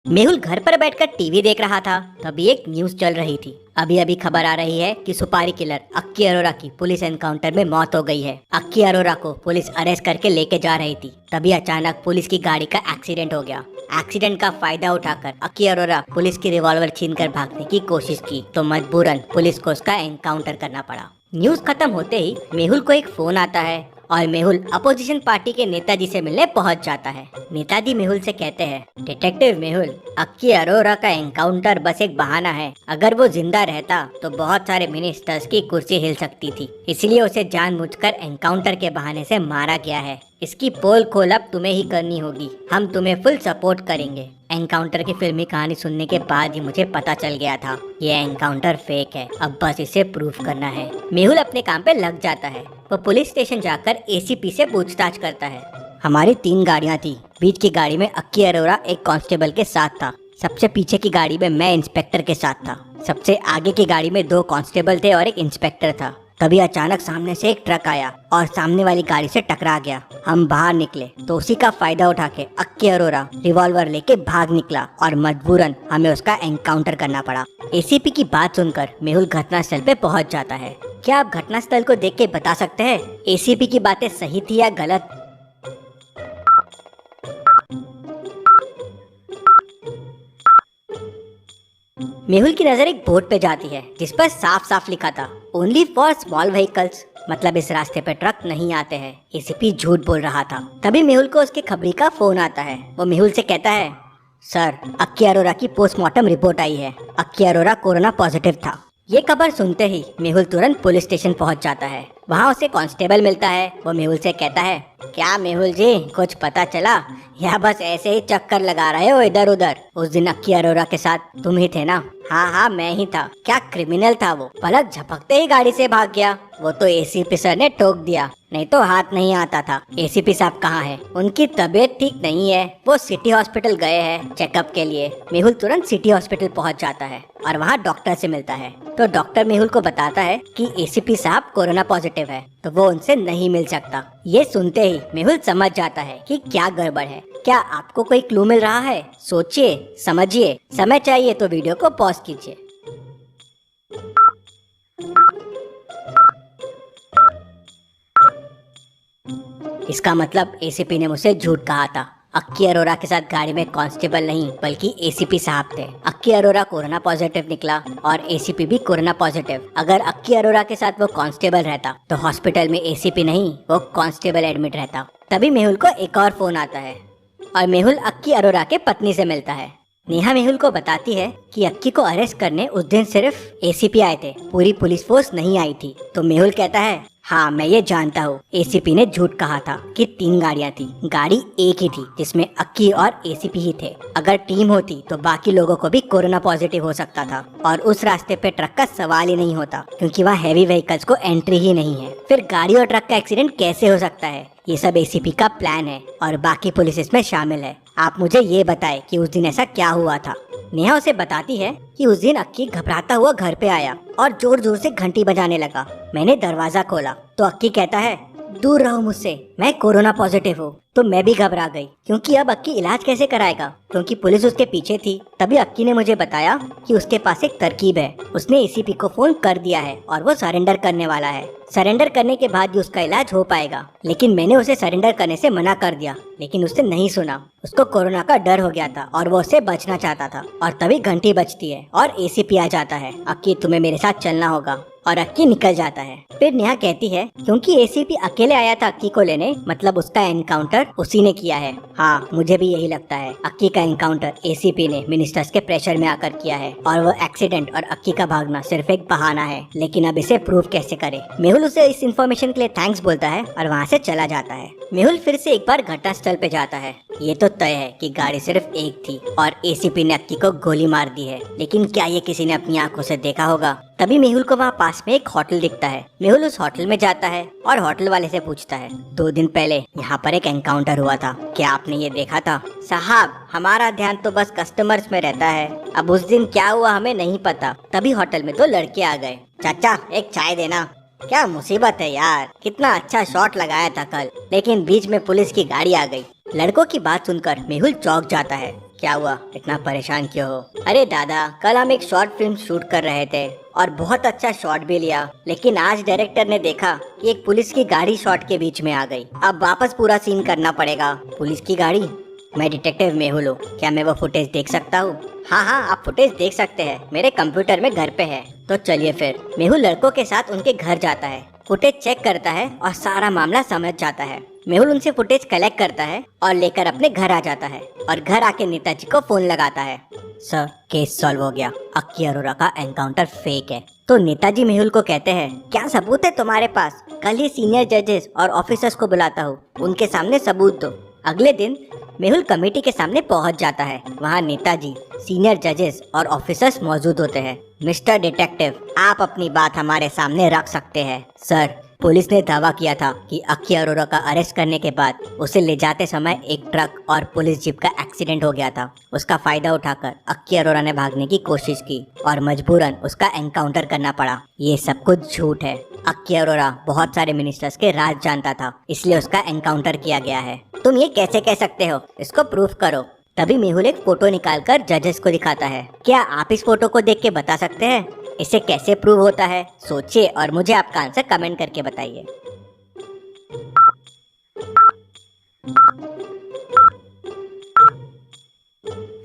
मेहुल घर पर बैठकर टीवी देख रहा था। तभी एक न्यूज चल रही थी। अभी अभी खबर आ रही है कि सुपारी किलर अक्की अरोरा की पुलिस एनकाउंटर में मौत हो गई है। अक्की अरोरा को पुलिस अरेस्ट करके लेके जा रही थी। तभी अचानक पुलिस की गाड़ी का एक्सीडेंट हो गया। एक्सीडेंट का फायदा उठाकर अक्की अरोरा पुलिस की रिवॉल्वर छीनकर भागने की कोशिश की तो मजबूरन पुलिस को उसका एनकाउंटर करना पड़ा। न्यूज खत्म होते ही मेहुल को एक फोन आता है और मेहुल अपोजिशन पार्टी के नेताजी से मिलने पहुंच जाता है। नेताजी मेहुल से कहते हैं, डिटेक्टिव मेहुल, अक्की अरोरा का एनकाउंटर बस एक बहाना है। अगर वो जिंदा रहता तो बहुत सारे मिनिस्टर्स की कुर्सी हिल सकती थी, इसलिए उसे जानबूझकर एनकाउंटर के बहाने से मारा गया है। इसकी पोल खोल अब तुम्हें ही करनी होगी। हम तुम्हें फुल सपोर्ट करेंगे। एनकाउंटर की फिल्मी कहानी सुनने के बाद ही मुझे पता चल गया था ये एनकाउंटर फेक है। अब बस इसे प्रूफ करना है। मेहुल अपने काम पे लग जाता है। वो पुलिस स्टेशन जाकर एसीपी से पूछताछ करता है। हमारी 3 गाड़ियाँ थी। बीच की गाड़ी में अक्की अरोरा एक कांस्टेबल के साथ था। सबसे पीछे की गाड़ी में मैं इंस्पेक्टर के साथ था। सबसे आगे की गाड़ी में 2 कांस्टेबल थे और एक इंस्पेक्टर था। तभी अचानक सामने से एक ट्रक आया और सामने वाली गाड़ी से टकरा गया। हम बाहर निकले तो उसी का फायदा उठा के अक्की अरोरा रिवॉल्वर लेके भाग निकला और मजबूरन हमें उसका एनकाउंटर करना पड़ा। एसीपी की बात सुनकर मेहुल घटनास्थल पे पहुंच जाता है। क्या आप घटनास्थल को देख के बता सकते हैं एसीपी की बातें सही थी या गलत? मेहुल की नजर एक बोर्ड पे जाती है जिस पर साफ साफ लिखा था, ओनली फॉर स्मॉल व्हीकल्स। मतलब इस रास्ते पे ट्रक नहीं आते हैं। एसीपी झूठ बोल रहा था। तभी मेहुल को उसके खबरी का फोन आता है। वो मेहुल से कहता है, सर, अक्की अरोरा की पोस्टमार्टम रिपोर्ट आई है। अक्की अरोरा कोरोना पॉजिटिव था। ये खबर सुनते ही मेहुल तुरंत पुलिस स्टेशन पहुंच जाता है। वहाँ उसे कांस्टेबल मिलता है। वो मेहुल से कहता है, क्या मेहुल जी, कुछ पता चला या बस ऐसे ही चक्कर लगा रहे हो इधर उधर? उस दिन अक्की अरोरा के साथ तुम ही थे ना? हाँ हाँ, मैं ही था। क्या क्रिमिनल था वो? पलक झपकते ही गाड़ी से भाग गया। वो तो एसीपी सर ने टोक दिया, नहीं तो हाथ नहीं आता था। एसीपी साहब कहाँ है? उनकी तबीयत ठीक नहीं है, वो सिटी हॉस्पिटल गए हैं चेकअप के लिए। मेहुल तुरंत सिटी हॉस्पिटल पहुँच जाता है और वहाँ डॉक्टर से मिलता है। तो डॉक्टर मेहुल को बताता है कि एसीपी साहब कोरोना पॉजिटिव है, तो वो उनसे नहीं मिल सकता। ये सुनते ही मेहुल समझ जाता है कि क्या गड़बड़ है। क्या आपको कोई क्लू मिल रहा है? सोचिए, समझिए। समय चाहिए तो वीडियो को पॉज कीजिए। इसका मतलब एसीपी ने मुझसे झूठ कहा था। अक्की अरोरा के साथ गाड़ी में कांस्टेबल नहीं बल्कि एसीपी साहब थे। अक्की अरोरा कोरोना पॉजिटिव निकला और एसीपी भी कोरोना पॉजिटिव। अगर अक्की अरोरा के साथ वो कांस्टेबल रहता तो हॉस्पिटल में एसीपी नहीं, वो कांस्टेबल एडमिट रहता। तभी मेहुल को एक और फोन आता है और मेहुल अक्की अरोरा के पत्नी से मिलता है। नेहा मेहुल को बताती है कि अक्की को अरेस्ट करने उस दिन सिर्फ एसीपी आए थे, पूरी पुलिस फोर्स नहीं आई थी। तो मेहुल कहता है, हाँ मैं ये जानता हूँ, एसीपी ने झूठ कहा था कि 3 गाड़ियाँ थी। गाड़ी एक ही थी जिसमें अक्की और एसीपी ही थे। अगर टीम होती तो बाकी लोगों को भी कोरोना पॉजिटिव हो सकता था और उस रास्ते पे ट्रक का सवाल ही नहीं होता क्योंकि वहाँ हैवी व्हीकल्स को एंट्री ही नहीं है। फिर गाड़ी और ट्रक का एक्सीडेंट कैसे हो सकता है? ये सब एसीपी का प्लान है और बाकी पुलिस इसमें शामिल है। आप मुझे ये बताएं कि उस दिन ऐसा क्या हुआ था। नेहा उसे बताती है कि उस दिन अक्की घबराता हुआ घर पे आया और जोर जोर से घंटी बजाने लगा। मैंने दरवाजा खोला तो अक्की कहता है, दूर रहो मुझसे, मैं कोरोना पॉजिटिव हूँ। तो मैं भी घबरा गई क्योंकि अब अक्की इलाज कैसे कराएगा, क्योंकि पुलिस उसके पीछे थी। तभी अक्की ने मुझे बताया कि उसके पास एक तरकीब है। उसने एसीपी को फोन कर दिया है और वो सरेंडर करने वाला है। सरेंडर करने के बाद ही उसका इलाज हो पाएगा। लेकिन मैंने उसे सरेंडर करने से मना कर दिया, लेकिन उसने नहीं सुना। उसको कोरोना का डर हो गया था और वो उससे बचना चाहता था। और तभी घंटी बजती है और एसीपी आ जाता है। अक्की, तुम्हें मेरे साथ चलना होगा। और अक्की निकल जाता है। फिर नेहा कहती है, क्योंकि एसीपी अकेले आया था अक्की को लेने, मतलब उसका एनकाउंटर उसी ने किया है। हाँ, मुझे भी यही लगता है। अक्की का एनकाउंटर एसीपी ने मिनिस्टर्स के प्रेशर में आकर किया है और वो एक्सीडेंट और अक्की का भागना सिर्फ एक बहाना है। लेकिन अब इसे प्रूव कैसे करे? मेहुल उसे इस इन्फॉर्मेशन के लिए थैंक्स बोलता है और वहाँ से चला जाता है। मेहुल फिर से एक बार घटनास्थल पे जाता है। ये तो तय है कि गाड़ी सिर्फ एक थी और एसीपी ने अक्की को गोली मार दी है, लेकिन क्या ये किसी ने अपनी आंखों से देखा होगा? तभी मेहुल को वहाँ पास में एक होटल दिखता है। मेहुल उस होटल में जाता है और होटल वाले से पूछता है, 2 दिन पहले यहाँ पर एक एनकाउंटर हुआ था, क्या आपने ये देखा था? साहब, हमारा ध्यान तो बस कस्टमर्स में रहता है, अब उस दिन क्या हुआ हमें नहीं पता। तभी होटल में 2 लड़के आ गए। चाचा, एक चाय देना। क्या मुसीबत है यार, कितना अच्छा शॉट लगाया था कल, लेकिन बीच में पुलिस की गाड़ी आ गई। लड़कों की बात सुनकर मेहुल चौंक जाता है। क्या हुआ, इतना परेशान क्यों हो? अरे दादा, कल हम एक शॉर्ट फिल्म शूट कर रहे थे और बहुत अच्छा शॉट भी लिया, लेकिन आज डायरेक्टर ने देखा कि एक पुलिस की गाड़ी शॉट के बीच में आ गई। अब वापस पूरा सीन करना पड़ेगा। पुलिस की गाड़ी? मैं डिटेक्टिव मेहुल हूँ, क्या मैं वो फुटेज देख सकता हूँ? हाँ हाँ, आप फुटेज देख सकते हैं, मेरे कंप्यूटर में घर पे है। तो चलिए फिर। मेहुल लड़कों के साथ उनके घर जाता है, फुटेज चेक करता है और सारा मामला समझ जाता है। मेहुल उनसे फुटेज कलेक्ट करता है और लेकर अपने घर आ जाता है और घर आके नेताजी को फोन लगाता है। सर, केस सॉल्व हो गया, अक्की अरोरा का एनकाउंटर फेक है। तो नेताजी मेहुल को कहते हैं, क्या सबूत है तुम्हारे पास? कल ही सीनियर जजेस और ऑफिसर्स को बुलाता हूँ, उनके सामने सबूत दो। अगले दिन मेहुल कमेटी के सामने पहुंच जाता है। वहाँ नेताजी, सीनियर जजेस और ऑफिसर्स मौजूद होते हैं। मिस्टर डिटेक्टिव, आप अपनी बात हमारे सामने रख सकते हैं। सर, पुलिस ने दावा किया था कि अक्की अरोरा का अरेस्ट करने के बाद उसे ले जाते समय एक ट्रक और पुलिस जीप का एक्सीडेंट हो गया था। उसका फायदा उठाकर अक्की अरोरा ने भागने की कोशिश की और मजबूरन उसका एनकाउंटर करना पड़ा। ये सब कुछ झूठ है। अक्की अरोरा बहुत सारे मिनिस्टर्स के राज जानता था, इसलिए उसका एनकाउंटर किया गया है। तुम ये कैसे कह सकते हो? इसको प्रूफ करो। तभी मेहुल एक फोटो निकालकर जजेस को दिखाता है। क्या आप इस फोटो को देख के बता सकते हैं इसे कैसे प्रूव होता है? सोचिए और मुझे आपका आंसर कमेंट करके बताइए।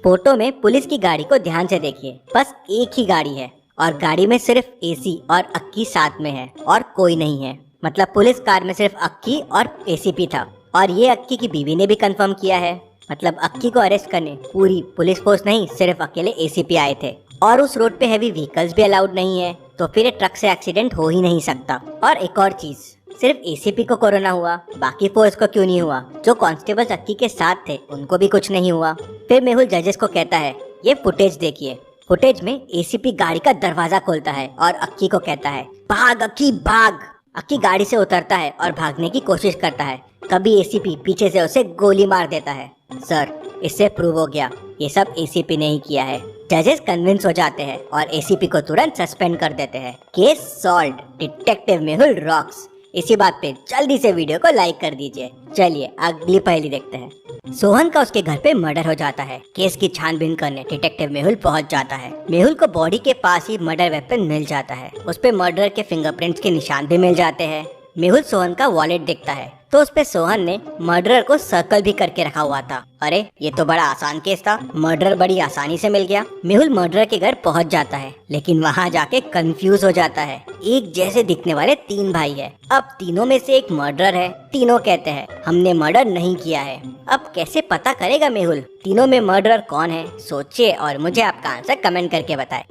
फोटो में पुलिस की गाड़ी को ध्यान से देखिए। बस एक ही गाड़ी है और गाड़ी में सिर्फ एसी और अक्की साथ में है और कोई नहीं है। मतलब पुलिस कार में सिर्फ अक्की और एसीपी था। और ये अक्की की बीवी ने भी कंफर्म किया है। मतलब अक्की को अरेस्ट करने पूरी पुलिस फोर्स नहीं, सिर्फ अकेले एसीपी आए थे। और उस रोड पे हैवी व्हीकल्स भी अलाउड नहीं है, तो फिर ट्रक से एक्सीडेंट हो ही नहीं सकता। और एक और चीज, सिर्फ एसीपी को कोरोना हुआ, बाकी फोर्स को क्यों नहीं हुआ? जो कांस्टेबल अक्की के साथ थे उनको भी कुछ नहीं हुआ। फिर मेहुल जजेस को कहता है, ये फुटेज देखिए। फुटेज में एसीपी गाड़ी का दरवाजा खोलता है और अक्की को कहता है, भाग अक्की भाग। अक्की गाड़ी से उतरता है और भागने की कोशिश करता है। तभी एसीपी पीछे से उसे गोली मार देता है। सर, इससे प्रूव हो गया ये सब एसीपी ने ही किया है। जजेस कन्विंस हो जाते हैं और एसीपी को तुरंत सस्पेंड कर देते हैं। Case solved. Detective Mehul rocks. इसी बात पे जल्दी से वीडियो को लाइक कर दीजिए। चलिए अगली पहेली देखते हैं। सोहन का उसके घर पे मर्डर हो जाता है। केस की छानबीन करने डिटेक्टिव मेहुल पहुंच जाता है। मेहुल को बॉडी के पास ही मर्डर वेपन मिल जाता है। उस पे मर्डर के फिंगरप्रिंट्स के निशान भी मिल जाते हैं। मेहुल सोहन का वॉलेट देखता है तो उस पे सोहन ने मर्डरर को सर्कल भी करके रखा हुआ था। अरे, ये तो बड़ा आसान केस था, मर्डरर बड़ी आसानी से मिल गया। मेहुल मर्डरर के घर पहुंच जाता है, लेकिन वहां जाके कंफ्यूज हो जाता है। एक जैसे दिखने वाले तीन भाई है। अब तीनों में से एक मर्डरर है। तीनों कहते हैं हमने मर्डर नहीं किया है। अब कैसे पता करेगा मेहुल तीनों में मर्डरर कौन है? सोचिए और मुझे आपका आंसर कमेंट करके बताएं।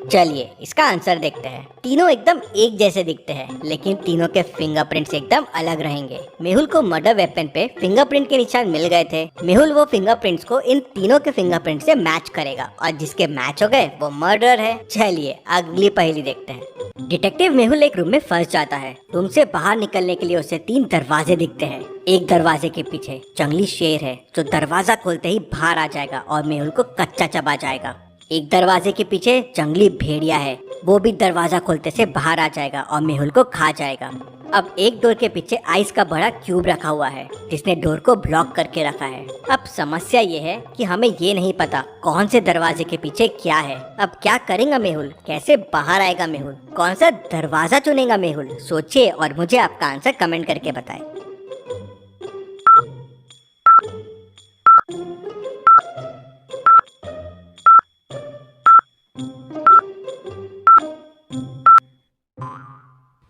चलिए इसका आंसर देखते हैं। तीनों एकदम एक जैसे दिखते हैं, लेकिन तीनों के फिंगरप्रिंट्स एकदम अलग रहेंगे। मेहुल को मर्डर वेपन पे फिंगरप्रिंट के निशान मिल गए थे। मेहुल वो फिंगरप्रिंट्स को इन तीनों के फिंगरप्रिंट से मैच करेगा और जिसके मैच हो गए वो मर्डर है। चलिए अगली पहेली देखते हैं। डिटेक्टिव मेहुल एक रूम में फंस जाता है। रूम से बाहर निकलने के लिए उसे तीन दरवाजे दिखते हैं। एक दरवाजे के पीछे जंगली शेर है जो दरवाजा खोलते ही बाहर आ जाएगा और मेहुल को कच्चा चबा जाएगा। एक दरवाजे के पीछे जंगली भेड़िया है, वो भी दरवाजा खोलते से बाहर आ जाएगा और मेहुल को खा जाएगा। अब एक डोर के पीछे आइस का बड़ा क्यूब रखा हुआ है जिसने डोर को ब्लॉक करके रखा है। अब समस्या ये है कि हमें ये नहीं पता कौन से दरवाजे के पीछे क्या है। अब क्या करेगा मेहुल? कैसे बाहर आएगा मेहुल? कौन सा दरवाजा चुनेगा मेहुल? सोचिए और मुझे आपका आंसर कमेंट करके बताएं।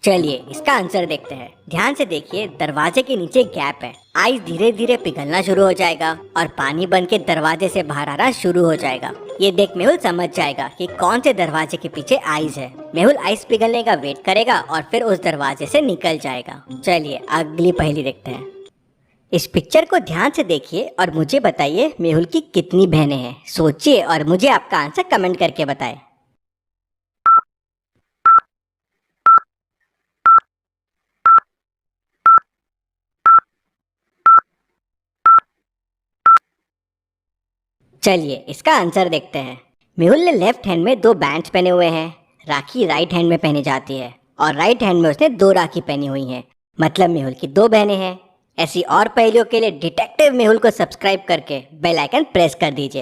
चलिए इसका आंसर देखते हैं। ध्यान से देखिए, दरवाजे के नीचे गैप है। आइस धीरे धीरे पिघलना शुरू हो जाएगा और पानी बन के दरवाजे से बाहर आना शुरू हो जाएगा। ये देख मेहुल समझ जाएगा कि कौन से दरवाजे के पीछे आइस है। मेहुल आइस पिघलने का वेट करेगा और फिर उस दरवाजे से निकल जाएगा। चलिए अगली पहेली देखते हैं। इस पिक्चर को ध्यान से देखिए और मुझे बताइए मेहुल की कितनी बहनें हैं? सोचिए और मुझे आपका आंसर कमेंट करके बताएं। चलिए इसका आंसर देखते हैं। मेहुल ने लेफ्ट हैंड में 2 बैंड्स पहने हुए हैं, राखी राइट हैंड में पहनी जाती है और राइट हैंड में उसने 2 राखी पहनी हुई हैं, मतलब मेहुल की 2 बहनें हैं। ऐसी और पहेलियों के लिए डिटेक्टिव मेहुल को सब्सक्राइब करके बेल आइकन प्रेस कर दीजिए।